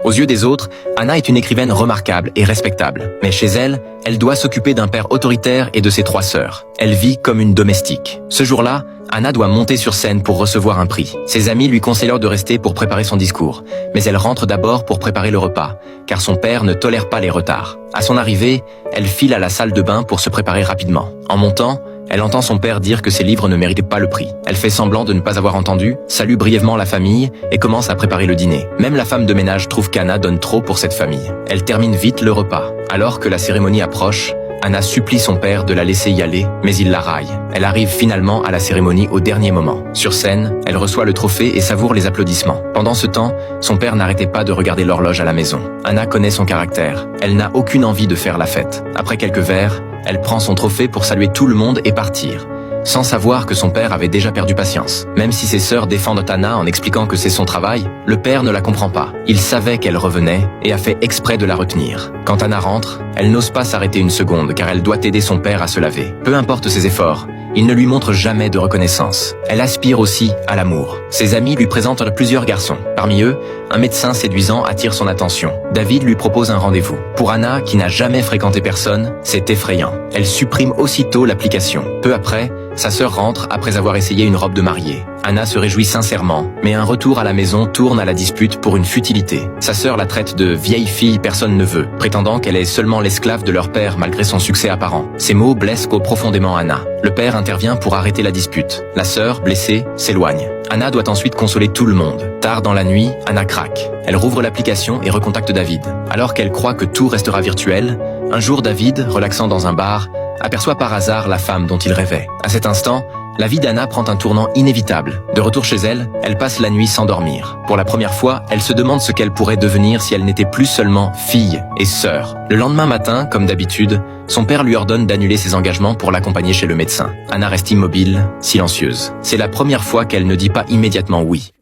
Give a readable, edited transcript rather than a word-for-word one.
Aux yeux des autres, Anna est une écrivaine remarquable et respectable. Mais chez elle, elle doit s'occuper d'un père autoritaire et de ses 3 sœurs. Elle vit comme une domestique. Ce jour-là, Anna doit monter sur scène pour recevoir un prix. Ses amis lui conseillent de rester pour préparer son discours. Mais elle rentre d'abord pour préparer le repas, car son père ne tolère pas les retards. À son arrivée, elle file à la salle de bain pour se préparer rapidement. En montant, elle entend son père dire que ses livres ne méritaient pas le prix. Elle fait semblant de ne pas avoir entendu, salue brièvement la famille et commence à préparer le dîner. Même la femme de ménage trouve qu'Anna donne trop pour cette famille. Elle termine vite le repas. Alors que la cérémonie approche, Anna supplie son père de la laisser y aller, mais il la raille. Elle arrive finalement à la cérémonie au dernier moment. Sur scène, elle reçoit le trophée et savoure les applaudissements. Pendant ce temps, son père n'arrêtait pas de regarder l'horloge à la maison. Anna connaît son caractère. Elle n'a aucune envie de faire la fête. Après quelques verres, elle prend son trophée pour saluer tout le monde et partir, sans savoir que son père avait déjà perdu patience. Même si ses sœurs défendent Anna en expliquant que c'est son travail, le père ne la comprend pas. Il savait qu'elle revenait et a fait exprès de la retenir. Quand Anna rentre, elle n'ose pas s'arrêter une seconde car elle doit aider son père à se laver. Peu importe ses efforts, il ne lui montre jamais de reconnaissance. Elle aspire aussi à l'amour. Ses amis lui présentent plusieurs garçons. Parmi eux, un médecin séduisant attire son attention. David lui propose un rendez-vous. Pour Anna, qui n'a jamais fréquenté personne, c'est effrayant. Elle supprime aussitôt l'application. Peu après, sa sœur rentre après avoir essayé une robe de mariée. Anna se réjouit sincèrement, mais un retour à la maison tourne à la dispute pour une futilité. Sa sœur la traite de vieille fille personne ne veut, prétendant qu'elle est seulement l'esclave de leur père malgré son succès apparent. Ces mots blessent profondément Anna. Le père intervient pour arrêter la dispute. La sœur, blessée, s'éloigne. Anna doit ensuite consoler tout le monde. Tard dans la nuit, Anna craque. Elle rouvre l'application et recontacte David. Alors qu'elle croit que tout restera virtuel, un jour David, relaxant dans un bar, aperçoit par hasard la femme dont il rêvait. À cet instant, la vie d'Anna prend un tournant inévitable. De retour chez elle, elle passe la nuit sans dormir. Pour la première fois, elle se demande ce qu'elle pourrait devenir si elle n'était plus seulement fille et sœur. Le lendemain matin, comme d'habitude, son père lui ordonne d'annuler ses engagements pour l'accompagner chez le médecin. Anna reste immobile, silencieuse. C'est la première fois qu'elle ne dit pas immédiatement oui.